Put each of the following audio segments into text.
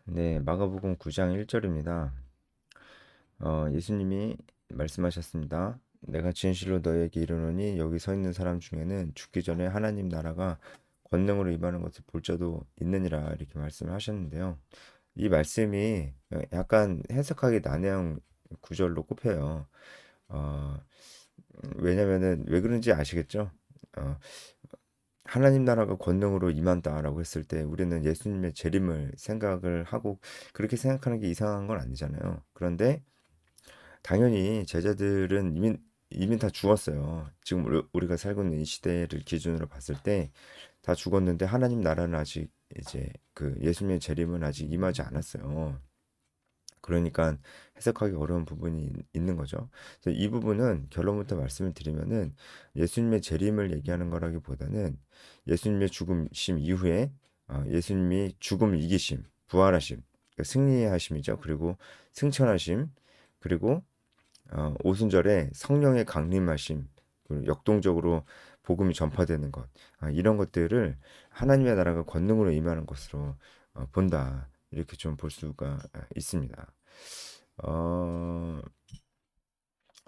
네, 마가복음 9장 1절입니다. 예수님이 말씀하셨습니다. 내가 진실로 너에게 이르노니 여기 서 있는 사람 중에는 죽기 전에 하나님 나라가 권능으로 임하는 것을 볼 자도 있느니라 이렇게 말씀을 하셨는데요. 이 말씀이 약간 해석하기 난해한 구절로 꼽혀요. 어, 왜냐면은 왜 그런지 아시겠죠? 어, 하나님 나라가 권능으로 임한다라고 했을 때 우리는 예수님의 재림을 생각을 하고 그렇게 생각하는 게 이상한 건 아니잖아요. 그런데 당연히 제자들은 이미 다 죽었어요. 지금 우리가 살고 있는 이 시대를 기준으로 봤을 때 다 죽었는데 하나님 나라는 아직 이제 그 예수님의 재림은 아직 임하지 않았어요. 그러니까 해석하기 어려운 부분이 있는 거죠. 그래서 이 부분은 결론부터 말씀을 드리면은 예수님의 재림을 얘기하는 거라기보다는 예수님의 죽으심 이후에 예수님이 죽음을 이기심, 부활하심, 그러니까 승리하심이죠. 그리고 승천하심, 그리고 오순절에 성령의 강림하심, 그리고 역동적으로 복음이 전파되는 것, 이런 것들을 하나님의 나라가 권능으로 임하는 것으로 본다. 이렇게 좀 볼 수가 있습니다. 어,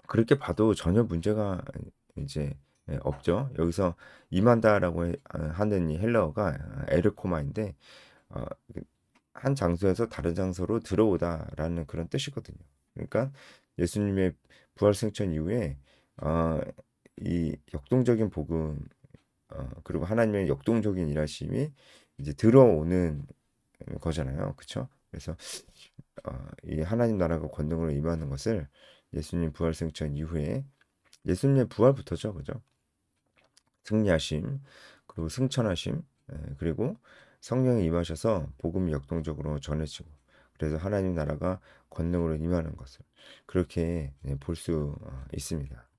그렇게 봐도 전혀 문제가 이제 없죠. 여기서 임한다라고 하는 이 헬라어가 에르코마인데 어, 한 장소에서 다른 장소로 들어오다라는 그런 뜻이거든요. 그러니까 예수님의 부활 승천 이후에 어, 이 역동적인 복음 그리고 하나님의 역동적인 일하심이 이제 들어오는 거잖아요. 그렇죠? 그래서 이 하나님 나라가 권능으로 임하는 것을 예수님 부활 승천 이후에 예수님의 부활부터죠. 그죠? 승리하심, 그리고 승천하심, 그리고 성령이 임하셔서 복음이 역동적으로 전해지고 그래서 하나님 나라가 권능으로 임하는 것을 그렇게 볼 수 있습니다.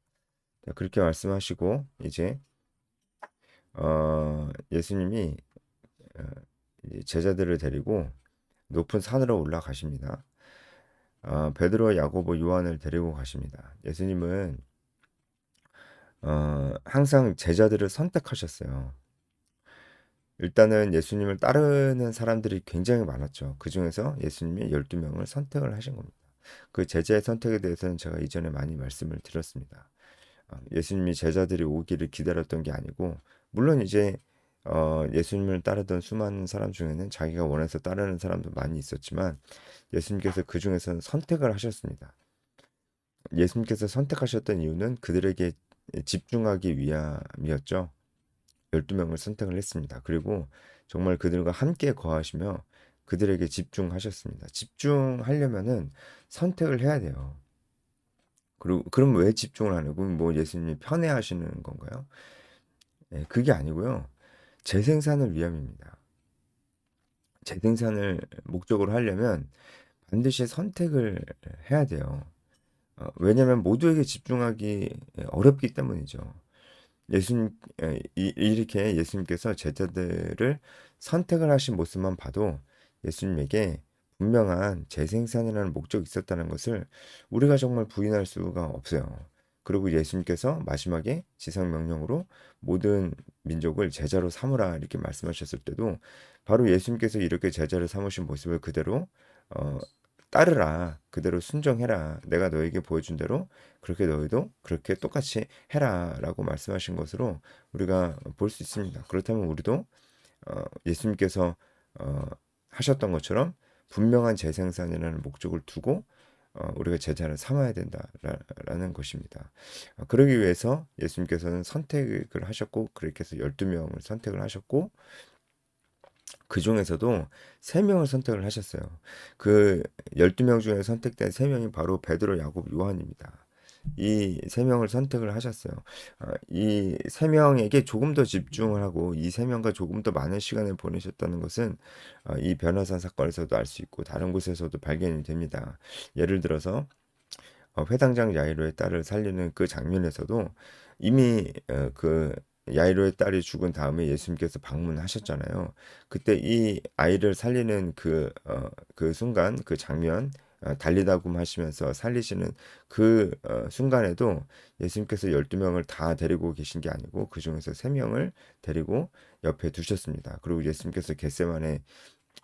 그렇게 말씀하시고 이제 예수님이 어, 이제 제자들을 데리고 높은 산으로 올라가십니다. 베드로, 야고보, 요한을 데리고 가십니다. 예수님은 항상 제자들을 선택하셨어요. 일단은 예수님을 따르는 사람들이 굉장히 많았죠. 그중에서 예수님이 12명을 선택을 하신 겁니다. 그 제자의 선택에 대해서는 제가 이전에 많이 말씀을 드렸습니다. 예수님이 제자들이 오기를 기다렸던 게 아니고 물론 이제 예수님을 따르던 수많은 사람 중에는 자기가 원해서 따르는 사람도 많이 있었지만 예수님께서 그 중에서는 선택을 하셨습니다. 예수님께서 선택하셨던 이유는 그들에게 집중하기 위함이었죠. 12명을 선택을 했습니다. 그리고 정말 그들과 함께 거하시며 그들에게 집중하셨습니다. 집중하려면은 선택을 해야 돼요. 그리고 그럼 왜 집중을 안 하고 뭐 예수님이 편애하시는 건가요? 그게 아니고요. 재생산을 위함입니다. 재생산을 목적으로 하려면 반드시 선택을 해야 돼요. 왜냐하면 모두에게 집중하기 어렵기 때문이죠. 예수님 이렇게 예수님께서 제자들을 선택을 하신 모습만 봐도 예수님에게 분명한 재생산이라는 목적이 있었다는 것을 우리가 정말 부인할 수가 없어요. 그리고 예수님께서 마지막에 지상 명령으로 모든 민족을 제자로 삼으라 이렇게 말씀하셨을 때도 바로 예수님께서 이렇게 제자를 삼으신 모습을 그대로 어, 따르라, 그대로 순종해라, 내가 너에게 보여준 대로 그렇게 너희도 그렇게 똑같이 해라라고 말씀하신 것으로 우리가 볼 수 있습니다. 그렇다면 우리도 예수님께서 어, 하셨던 것처럼 분명한 재생산이라는 목적을 두고 우리가 제자를 삼아야 된다라는 것입니다. 그러기 위해서 예수님께서는 선택을 하셨고 그렇게 해서 12명을 선택을 하셨고 그 중에서도 3명을 선택을 하셨어요. 그 12명 중에 선택된 3명이 바로 베드로, 야곱, 요한입니다. 이 3명을 선택을 하셨어요. 이 3명에게 조금 더 집중을 하고 이 3명과 조금 더 많은 시간을 보내셨다는 것은 이 변화산 사건에서도 알 수 있고 다른 곳에서도 발견이 됩니다. 예를 들어서 회당장 야이로의 딸을 살리는 그 장면에서도 이미 그 야이로의 딸이 죽은 다음에 예수님께서 방문하셨잖아요. 그때 이 아이를 살리는 그 순간, 그 장면, 달리다굼 하시면서 살리시는 그 순간에도 예수님께서 12명을 다 데리고 계신 게 아니고 그 중에서 3명을 데리고 옆에 두셨습니다. 그리고 예수님께서 겟세마네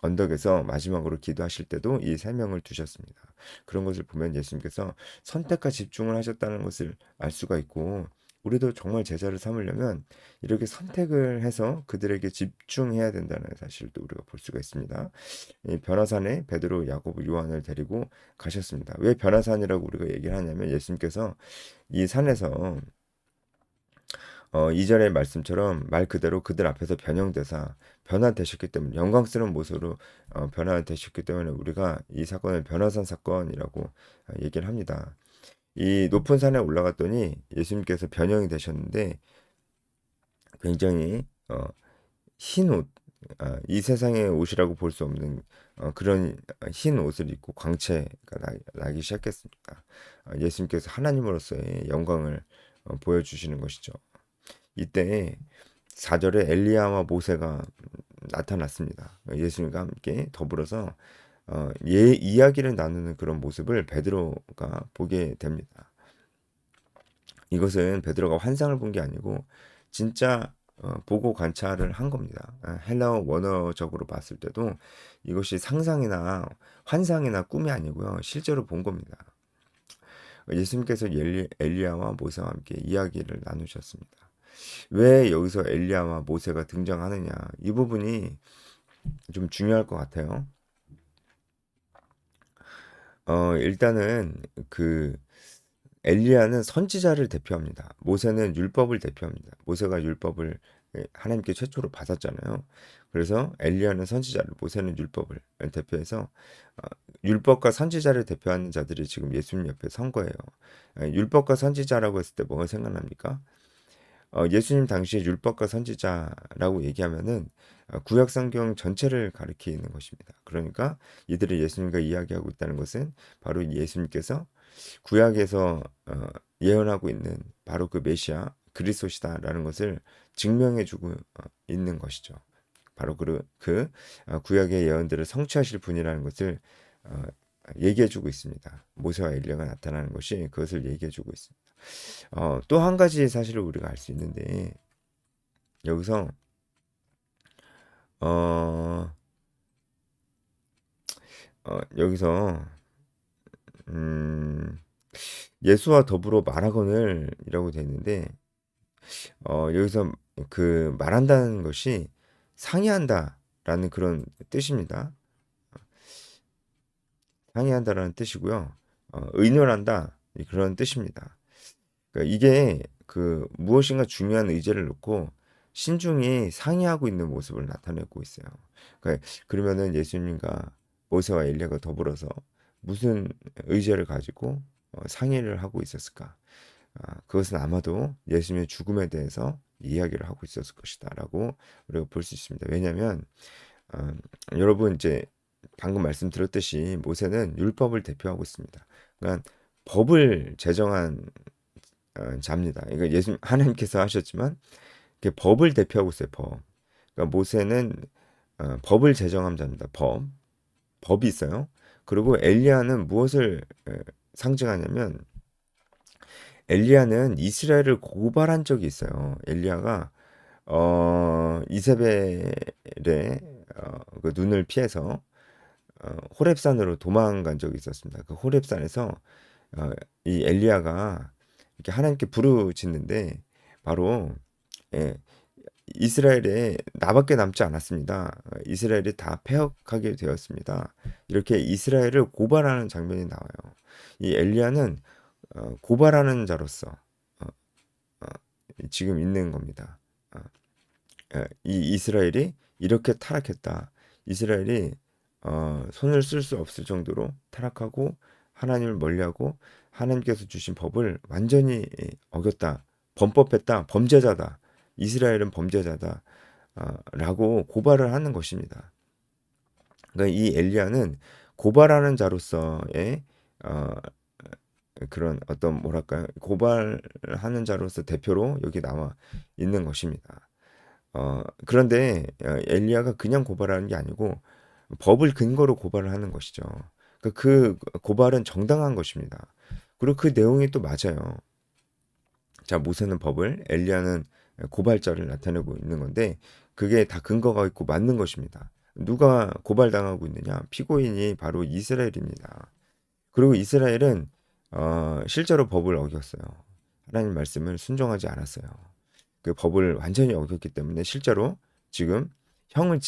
언덕에서 마지막으로 기도하실 때도 이 세 명을 두셨습니다. 그런 것을 보면 예수님께서 선택과 집중을 하셨다는 것을 알 수가 있고 우리도 정말 제자를 삼으려면 이렇게 선택을 해서 그들에게 집중해야 된다는 사실도 우리가 볼 수가 있습니다. 이 변화산에 베드로, 야고보, 요한을 데리고 가셨습니다. 왜 변화산이라고 우리가 얘기를 하냐면 예수님께서 이 산에서 2절의 말씀처럼 말 그대로 그들 앞에서 변형되사 변화되셨기 때문에 영광스러운 모습으로 변화되셨기 때문에 우리가 이 사건을 변화산 사건이라고 얘기를 합니다. 이 높은 산에 올라갔더니 예수님께서 변형이 되셨는데 굉장히 흰 옷, 이 세상의 옷이라고 볼 수 없는 그런 흰 옷을 입고 광채가 나기 시작했습니다. 예수님께서 하나님으로서의 영광을 보여주시는 것이죠. 이때 4절에 엘리야와 모세가 나타났습니다. 예수님과 함께 더불어서 이야기를 나누는 그런 모습을 베드로가 보게 됩니다. 이것은 베드로가 환상을 본 게 아니고 진짜 보고 관찰을 한 겁니다. 헬라어 원어적으로 봤을 때도 이것이 상상이나 환상이나 꿈이 아니고요. 실제로 본 겁니다. 예수님께서 엘리야와 모세와 함께 이야기를 나누셨습니다. 왜 여기서 엘리야와 모세가 등장하느냐? 이 부분이 좀 중요할 것 같아요. 일단은 그 엘리야는 선지자를 대표합니다. 모세는 율법을 대표합니다. 모세가 율법을 하나님께 최초로 받았잖아요. 그래서 엘리야는 선지자를, 모세는 율법을 대표해서 율법과 선지자를 대표하는 자들이 지금 예수님 옆에 선 거예요. 율법과 선지자라고 했을 때 뭐가 생각납니까? 예수님 당시에 율법과 선지자라고 얘기하면은 구약 성경 전체를 가리키는 것입니다. 그러니까 이들이 예수님과 이야기하고 있다는 것은 바로 예수님께서 구약에서 예언하고 있는 바로 그 메시아 그리스도시다라는 것을 증명해주고 있는 것이죠. 바로 구약의 예언들을 성취하실 분이라는 것을 어, 얘기해주고 있습니다. 모세와 엘리야가 나타나는 것이 그것을 얘기해주고 있습니다. 또 한 가지 사실을 우리가 알 수 있는데 여기서 어, 여기서 음, 예수와 더불어 말하거늘이라고 되어 있는데 여기서 그 말한다는 것이 상의한다라는 그런 뜻입니다. 상의한다라는 뜻이고요. 의논한다 그런 뜻입니다. 그러니까 이게 그 무엇인가 중요한 의제를 놓고 신중히 상의하고 있는 모습을 나타내고 있어요. 그러면은 예수님과 모세와 엘리야가 더불어서 무슨 의제를 가지고 상의를 하고 있었을까? 그것은 아마도 예수님의 죽음에 대해서 이야기를 하고 있었을 것이다라고 우리가 볼 수 있습니다. 왜냐하면 어, 여러분 이제 방금 말씀드렸듯이 모세는 율법을 대표하고 있습니다. 그러니까 법을 제정한 자입니다. 이거 예수 하나님께서 하셨지만 법을 대표하고 있어요. 법. 그러니까 모세는 법을 제정한 자입니다. 법이 있어요. 그리고 엘리야는 무엇을 상징하냐면 엘리야는 이스라엘을 고발한 적이 있어요. 엘리야가 이세벨의 그 눈을 피해서 호렙산으로 도망간 적이 있었습니다. 그 호렙산에서 어, 이 엘리야가 이렇게 하나님께 부르짖는데 바로 예, 이스라엘에 나밖에 남지 않았습니다. 이스라엘이 다 패역하게 되었습니다. 이렇게 이스라엘을 고발하는 장면이 나와요. 이 엘리야는 고발하는 자로서 어, 어, 지금 있는 겁니다. 어, 이 이스라엘이 이렇게 타락했다. 이스라엘이 손을 쓸 수 없을 정도로 타락하고 하나님을 멀리하고 하나님께서 주신 법을 완전히 어겼다. 범법했다. 범죄자다. 이스라엘은 범죄자다. 라고 고발을 하는 것입니다. 그러니까 이 엘리야는 고발하는 자로서의 그런 어떤 뭐랄까요? 고발하는 자로서 대표로 여기 나와 있는 것입니다. 그런데 엘리야가 그냥 고발하는 게 아니고 법을 근거로 고발을 하는 것이죠. 그 고발은 정당한 것입니다. 그리고 그 내용이 또 맞아요. 자, 모세는 법을, 엘리야는 고발자를 나타내고 있는 건데 그게 다 근거가 있고 맞는 것입니다. 누가 고발당하고 있느냐? 피고인이 바로 이스라엘입니다. 그리고 이스라엘은 실제로 법을 어겼어요. 하나님 말씀을 순종하지 않았어요. 그 법을 완전히 어겼기 때문에 실제로 지금 형을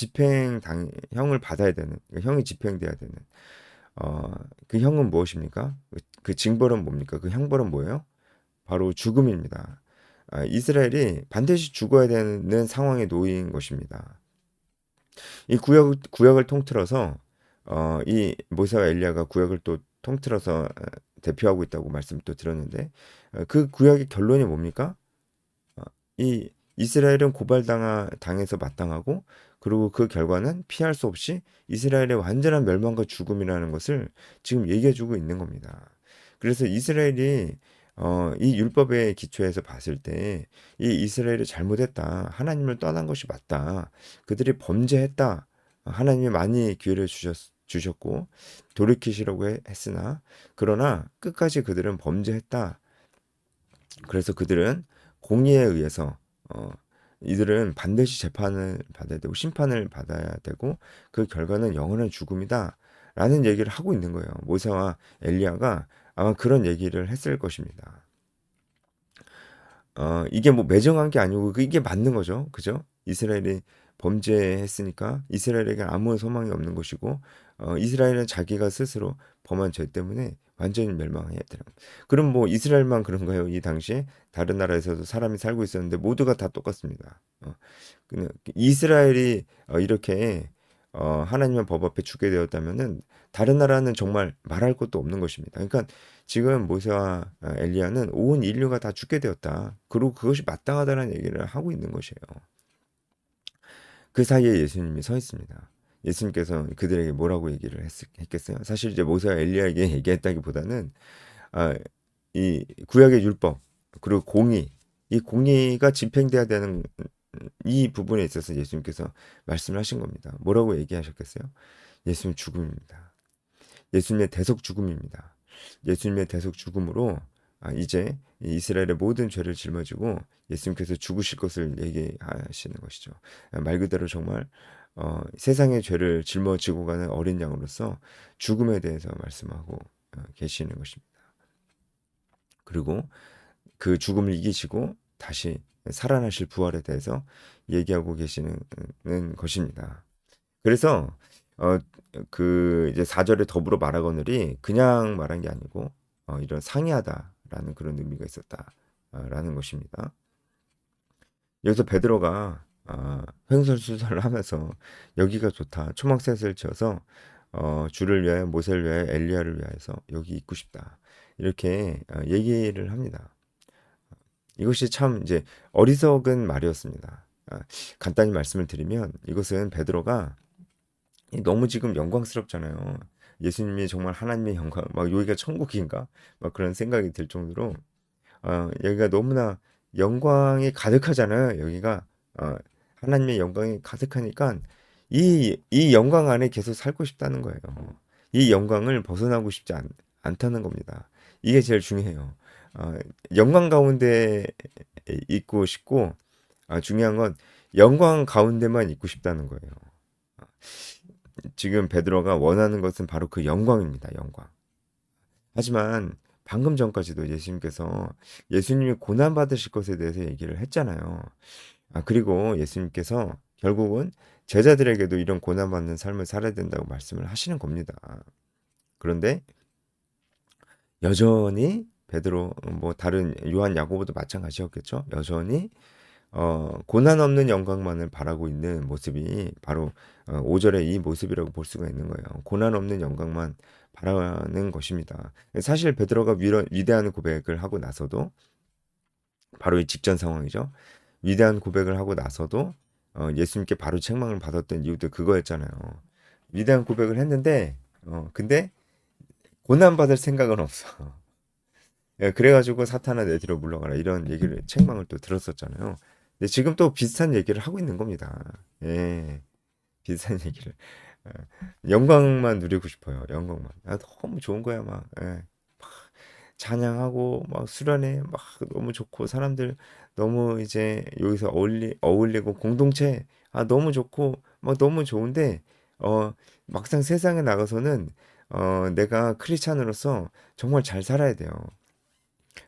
받아야 되는, 형이 집행돼야 되는 어, 그 형은 무엇입니까? 그 징벌은 뭡니까? 그 형벌은 뭐예요? 바로 죽음입니다. 이스라엘이 반드시 죽어야 되는 상황에 놓인 것입니다. 이 구역을 통틀어서 이 모세와 엘리야가 구역을 또 통틀어서 대표하고 있다고 말씀 또 들었는데 그 구역의 결론이 뭡니까? 어, 이 이스라엘은 당해서 마땅하고 그리고 그 결과는 피할 수 없이 이스라엘의 완전한 멸망과 죽음이라는 것을 지금 얘기해주고 있는 겁니다. 그래서 이스라엘이 이 율법의 기초에서 봤을 때 이 이스라엘이 잘못했다. 하나님을 떠난 것이 맞다. 그들이 범죄했다. 하나님이 많이 기회를 주셨고 돌이키시려고 했으나 그러나 끝까지 그들은 범죄했다. 그래서 그들은 공의에 의해서 어, 이들은 반드시 재판을 받아야 되고 심판을 받아야 되고 그 결과는 영원한 죽음이다. 라는 얘기를 하고 있는 거예요. 모세와 엘리야가 아마 그런 얘기를 했을 것입니다. 이게 뭐 매정한 게 아니고 이게 맞는 거죠. 그죠? 이스라엘이 범죄했으니까 이스라엘에게 아무 소망이 없는 것이고 이스라엘은 자기가 스스로 범한 죄 때문에 완전히 멸망해야 되는. 그럼 뭐 이스라엘만 그런가요? 이 당시에 다른 나라에서도 사람이 살고 있었는데 모두가 다 똑같습니다. 그냥 이스라엘이 이렇게 하나님의 법 앞에 죽게 되었다면은 다른 나라는 정말 말할 것도 없는 것입니다. 그러니까 지금 모세와 엘리야는 온 인류가 다 죽게 되었다. 그리고 그것이 마땅하다는 얘기를 하고 있는 것이에요. 그 사이에 예수님이 서 있습니다. 예수님께서 그들에게 뭐라고 얘기를 했겠어요? 사실 이제 모세와 엘리야에게 얘기했다기보다는 아, 이 구약의 율법 그리고 공의 이 공의가 집행돼야 되는 이 부분에 있어서 예수님께서 말씀을 하신 겁니다. 뭐라고 얘기하셨겠어요? 예수님 죽음입니다. 예수님의 대속 죽음입니다. 예수님의 대속 죽음으로 이제 이스라엘의 모든 죄를 짊어지고 예수님께서 죽으실 것을 얘기하시는 것이죠. 말 그대로 정말 세상의 죄를 짊어지고 가는 어린 양으로서 죽음에 대해서 말씀하고 계시는 것입니다. 그리고 그 죽음을 이기시고 다시 살아나실 부활에 대해서 얘기하고 계시는 것입니다. 그래서 어, 그 이제 4절에 더불어 말하거늘이 그냥 말한 게 아니고 이런 상이하다라는 그런 의미가 있었다라는 것입니다. 여기서 베드로가 횡설수설을 하면서 여기가 좋다. 초막셋을 지어서 주를 위하여 모세를 위하여 엘리야를 위하여서 여기 있고 싶다. 이렇게 얘기를 합니다. 이것이 참 이제 어리석은 말이었습니다. 간단히 말씀을 드리면 이것은 베드로가 너무 지금 영광스럽잖아요. 예수님이 정말 하나님의 영광, 막 여기가 천국인가? 막 그런 생각이 들 정도로 여기가 너무나 영광이 가득하잖아요. 여기가 어, 하나님의 영광이 가득하니까 이 영광 안에 계속 살고 싶다는 거예요. 이 영광을 벗어나고 싶지 않다는 겁니다. 이게 제일 중요해요. 어, 영광 가운데 있고 싶고 중요한 건 영광 가운데만 있고 싶다는 거예요. 지금 베드로가 원하는 것은 바로 그 영광입니다. 영광. 하지만 방금 전까지도 예수님께서 예수님이 고난 받으실 것에 대해서 얘기를 했잖아요. 그리고 예수님께서 결국은 제자들에게도 이런 고난 받는 삶을 살아야 된다고 말씀을 하시는 겁니다. 그런데 여전히 베드로 뭐 다른 요한 야고보도 마찬가지였겠죠. 여전히 고난 없는 영광만을 바라고 있는 모습이 바로 5절의 이 모습이라고 볼 수가 있는 거예요. 고난 없는 영광만 바라는 것입니다. 사실 베드로가 위대한 고백을 하고 나서도 바로 이 직전 상황이죠. 위대한 고백을 하고 나서도 예수님께 바로 책망을 받았던 이유도 그거였잖아요. 위대한 고백을 했는데 근데 고난 받을 생각은 없어. 예, 그래가지고 사탄아 내 뒤로 물러가라 이런 얘기를 책망을 또 들었었잖아요. 근데 지금 또 비슷한 얘기를 하고 있는 겁니다. 예, 비슷한 얘기를. 예, 영광만 누리고 싶어요. 영광만. 너무 좋은 거야 막. 예, 찬양하고 막 수련회 막 너무 좋고 사람들 너무 이제 여기서 어울리고 공동체 너무 좋고 막 너무 좋은데 어 막상 세상에 나가서는 내가 크리스찬으로서 정말 잘 살아야 돼요.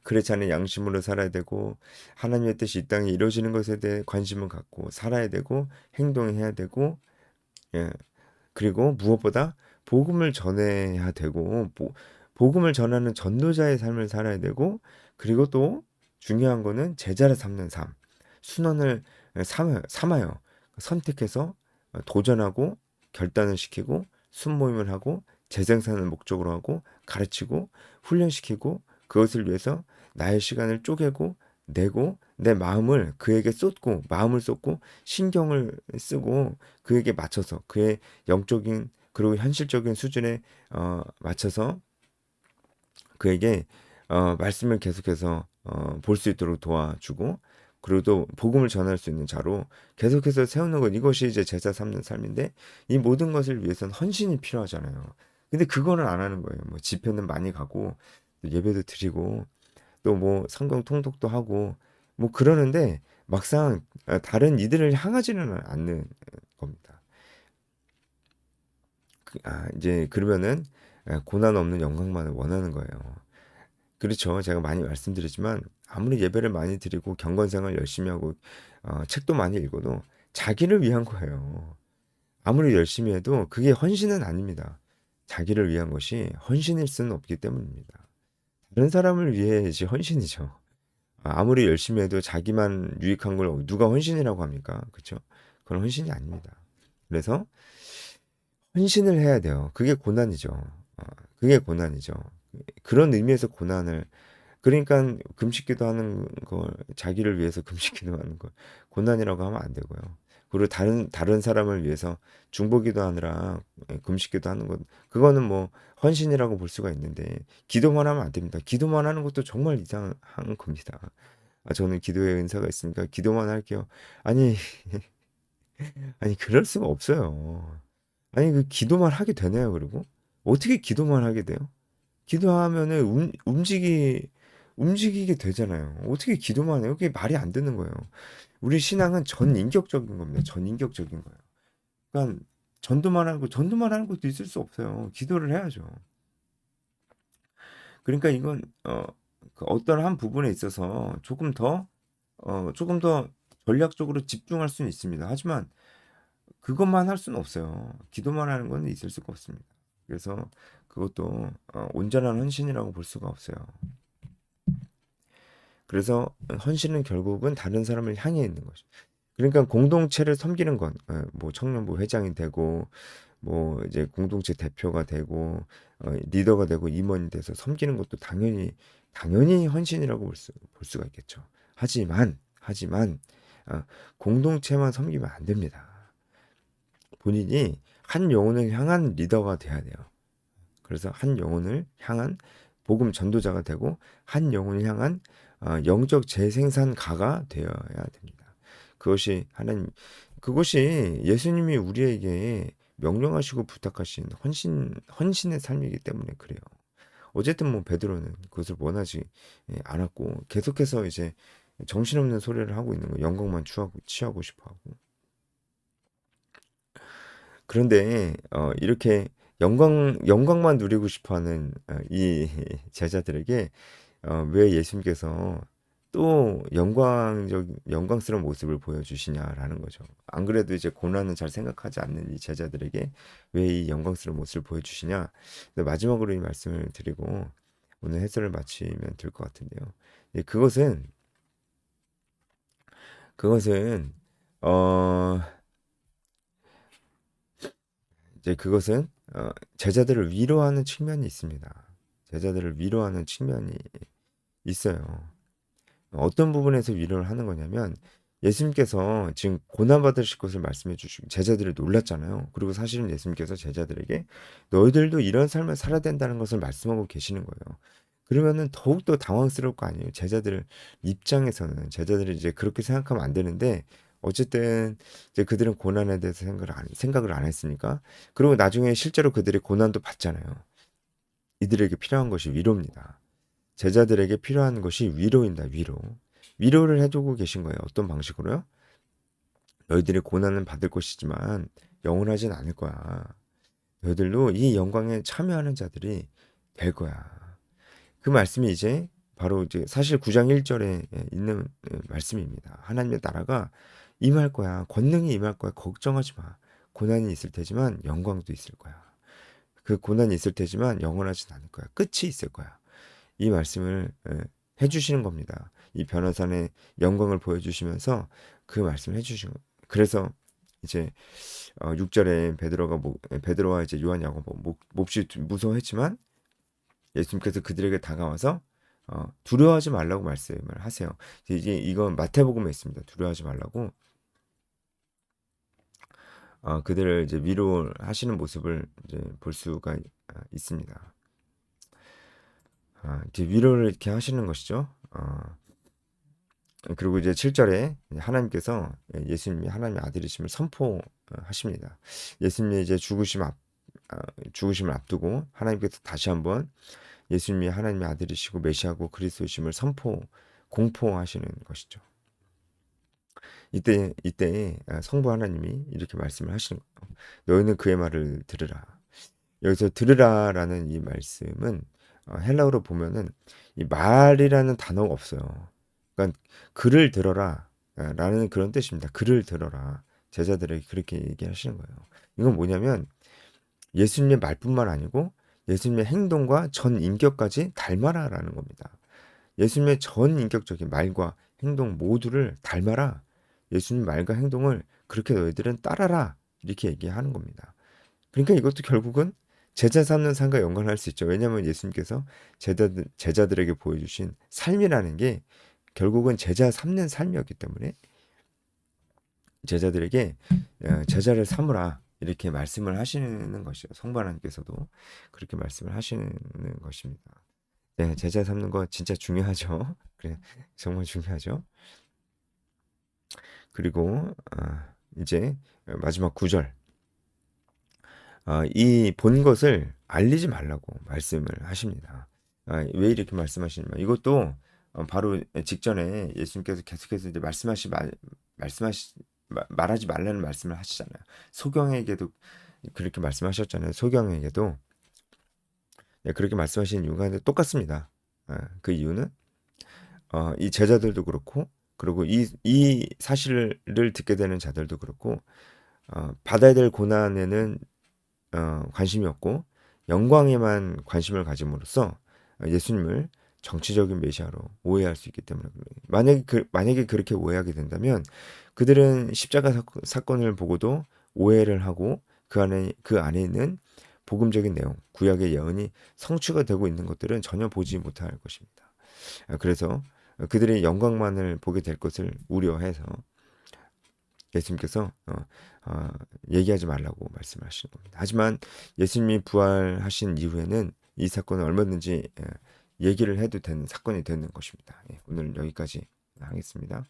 그렇지 않은 양심으로 살아야 되고 하나님의 뜻이 이 땅에 이루어지는 것에 대해 관심을 갖고 살아야 되고 행동해야 되고 예. 그리고 무엇보다 복음을 전해야 되고 복음을 전하는 전도자의 삶을 살아야 되고 그리고 또 중요한 거는 제자를 삼는 삶. 순환을 삼아요. 선택해서 도전하고 결단을 시키고 순모임을 하고 재생산을 목적으로 하고 가르치고 훈련시키고 그것을 위해서 나의 시간을 쪼개고 내고 내 마음을 그에게 쏟고 마음을 쏟고 신경을 쓰고 그에게 맞춰서 그의 영적인 그리고 현실적인 수준에 맞춰서 그에게 말씀을 계속해서 볼 수 있도록 도와주고 그리고 또 복음을 전할 수 있는 자로 계속해서 세우는 것 이것이 이제 제자 삼는 삶인데 이 모든 것을 위해서는 헌신이 필요하잖아요. 근데 그거는 안 하는 거예요. 뭐 집회는 많이 가고 또 예배도 드리고 또 뭐 성경 통독도 하고 뭐 그러는데 막상 다른 이들을 향하지는 않는 겁니다. 이제 그러면은 고난 없는 영광만을 원하는 거예요. 그렇죠. 제가 많이 말씀드리지만 아무리 예배를 많이 드리고 경건생활 열심히 하고 책도 많이 읽어도 자기를 위한 거예요. 아무리 열심히 해도 그게 헌신은 아닙니다. 자기를 위한 것이 헌신일 수는 없기 때문입니다. 다른 사람을 위해야지 헌신이죠. 아무리 열심히 해도 자기만 유익한 걸 누가 헌신이라고 합니까? 그렇죠? 그건 헌신이 아닙니다. 그래서 헌신을 해야 돼요. 그게 고난이죠. 그게 고난이죠. 그런 의미에서 고난을 그러니까 금식기도 하는 걸 자기를 위해서 금식기도 하는 걸 고난이라고 하면 안 되고요. 그리고 다른 사람을 위해서 중보기도 하느라 금식기도 하는 것 그거는 뭐 헌신이라고 볼 수가 있는데 기도만 하면 안 됩니다. 기도만 하는 것도 정말 이상한 겁니다. 저는 기도의 은사가 있으니까 기도만 할게요. 아니 아니 그럴 수가 없어요. 아니 그 기도만 하게 되네요. 그리고 어떻게 기도만 하게 돼요? 기도하면은 움직이게 되잖아요. 어떻게 기도만 해요? 그게 말이 안 되는 거예요. 우리 신앙은 전인격적인 겁니다. 전인격적인 거예요. 그러니까 전도만 하는 것도 있을 수 없어요. 기도를 해야죠. 그러니까 이건 그 어떤 한 부분에 있어서 조금 더 전략적으로 집중할 수는 있습니다. 하지만 그것만 할 수는 없어요. 기도만 하는 건 있을 수가 없습니다. 그래서 그것도 온전한 헌신이라고 볼 수가 없어요. 그래서 헌신은 결국은 다른 사람을 향해 있는 거죠. 그러니까 공동체를 섬기는 건, 뭐 청년부 회장이 되고, 뭐 이제 공동체 대표가 되고, 리더가 되고 임원이 돼서 섬기는 것도 당연히 헌신이라고 볼 수가 있겠죠. 하지만 공동체만 섬기면 안 됩니다. 본인이 한 영혼을 향한 리더가 돼야 돼요. 그래서 한 영혼을 향한 복음 전도자가 되고 한 영혼을 향한 영적 재생산가가 되어야 됩니다. 그것이 예수님이 우리에게 명령하시고 부탁하신 헌신의 삶이기 때문에 그래요. 어쨌든 뭐 베드로는 그것을 원하지 않았고 계속해서 이제 정신없는 소리를 하고 있는 거 영광만 취하고 싶어 하고 그런데 이렇게 영광만 누리고 싶어하는 이 제자들에게 왜 예수님께서 또 영광스러운 모습을 보여주시냐라는 거죠. 안 그래도 이제 고난은 잘 생각하지 않는 이 제자들에게 왜 이 영광스러운 모습을 보여주시냐. 근데 마지막으로 이 말씀을 드리고 오늘 해설을 마치면 될 것 같은데요. 예, 그것은 어 이제 그것은 제자들을 위로하는 측면이 있습니다. 제자들을 위로하는 측면이 있어요. 어떤 부분에서 위로를 하는 거냐면 예수님께서 지금 고난 받으실 것을 말씀해 주시고 제자들이 놀랐잖아요. 그리고 사실은 예수님께서 제자들에게 너희들도 이런 삶을 살아야 된다는 것을 말씀하고 계시는 거예요. 그러면은 더욱더 당황스러울 거 아니에요. 제자들 입장에서는 제자들이 이제 그렇게 생각하면 안 되는데 어쨌든 이제 그들은 고난에 대해서 생각을 안 했으니까 그리고 나중에 실제로 그들이 고난도 받잖아요. 이들에게 필요한 것이 위로입니다. 제자들에게 필요한 것이 위로입니다. 위로를 해주고 계신 거예요. 어떤 방식으로요? 너희들이 고난을 받을 것이지만 영원하진 않을 거야. 너희들도 이 영광에 참여하는 자들이 될 거야. 그 말씀이 이제 바로 이제 사실 9장 1절에 있는 말씀입니다. 하나님의 나라가 임할 거야. 권능이 임할 거야. 걱정하지 마. 고난이 있을 테지만 영광도 있을 거야. 그 고난이 있을 테지만 영원하진 않을 거야. 끝이 있을 거야. 이 말씀을 해주시는 겁니다. 이 변호사의 영광을 보여주시면서 그 말씀을 해주시는 거예요. 그래서 이제 6절에 베드로와 이제 요한 야고보 몹시 무서워했지만 예수님께서 그들에게 다가와서 두려워하지 말라고 말씀을 하세요. 이제 이건 마태복음에 있습니다. 두려워하지 말라고 그들을 이제 위로하시는 모습을 이제 볼 수가 있습니다. 이제 위로를 이렇게 하시는 것이죠. 그리고 이제 7절에 하나님께서 예수님이 하나님의 아들이심을 선포하십니다. 예수님이 이제 죽으심을 앞두고 하나님께서 다시 한번 예수님이 하나님의 아들이시고 메시아고 그리스도이심을 공포하시는 것이죠. 이때 성부 하나님이 이렇게 말씀을 하시는 거예요. 너희는 그의 말을 들으라. 여기서 들으라라는 이 말씀은 헬라어로 보면은 이 말이라는 단어가 없어요. 그러니까 글을 들어라 라는 그런 뜻입니다. 글을 들어라. 제자들에게 그렇게 얘기하시는 거예요. 이건 뭐냐면 예수님의 말뿐만 아니고 예수님의 행동과 전 인격까지 닮아라라는 겁니다. 예수님의 전 인격적인 말과 행동 모두를 닮아라. 예수님 말과 행동을 그렇게 너희들은 따라라. 이렇게 얘기하는 겁니다. 그러니까 이것도 결국은 제자 삼는 삶과 연관할 수 있죠. 왜냐하면 예수님께서 제자들에게 보여주신 삶이라는 게 결국은 제자 삼는 삶이었기 때문에 제자들에게 제자를 삼으라 이렇게 말씀을 하시는 것이죠. 성부 하나님께서도 그렇게 말씀을 하시는 것입니다. 네, 제자 삼는 거 진짜 중요하죠. 그래, 정말 중요하죠. 그리고 이제 마지막 9절 이 본 것을 알리지 말라고 말씀을 하십니다. 왜 이렇게 말씀하시냐면 이것도 바로 직전에 예수님께서 계속해서 이제 말하지 말라는 말씀을 하시잖아요. 소경에게도 그렇게 말씀하셨잖아요. 소경에게도 그렇게 말씀하신 이유가 똑같습니다. 그 이유는 이 제자들도 그렇고 그리고 이 사실을 듣게 되는 자들도 그렇고 받아야 될 고난에는 관심이 없고 영광에만 관심을 가짐으로써 예수님을 정치적인 메시아로 오해할 수 있기 때문에 만약에 그렇게 오해하게 된다면 그들은 십자가 사건을 보고도 오해를 하고 그 안에 있는 복음적인 내용, 구약의 예언이 성취가 되고 있는 것들은 전혀 보지 못할 것입니다. 그래서 그들의 영광만을 보게 될 것을 우려해서 예수님께서 얘기하지 말라고 말씀하시는 겁니다. 하지만 예수님이 부활하신 이후에는 이 사건은 얼마든지 얘기를 해도 되는 사건이 되는 것입니다. 오늘 여기까지 하겠습니다.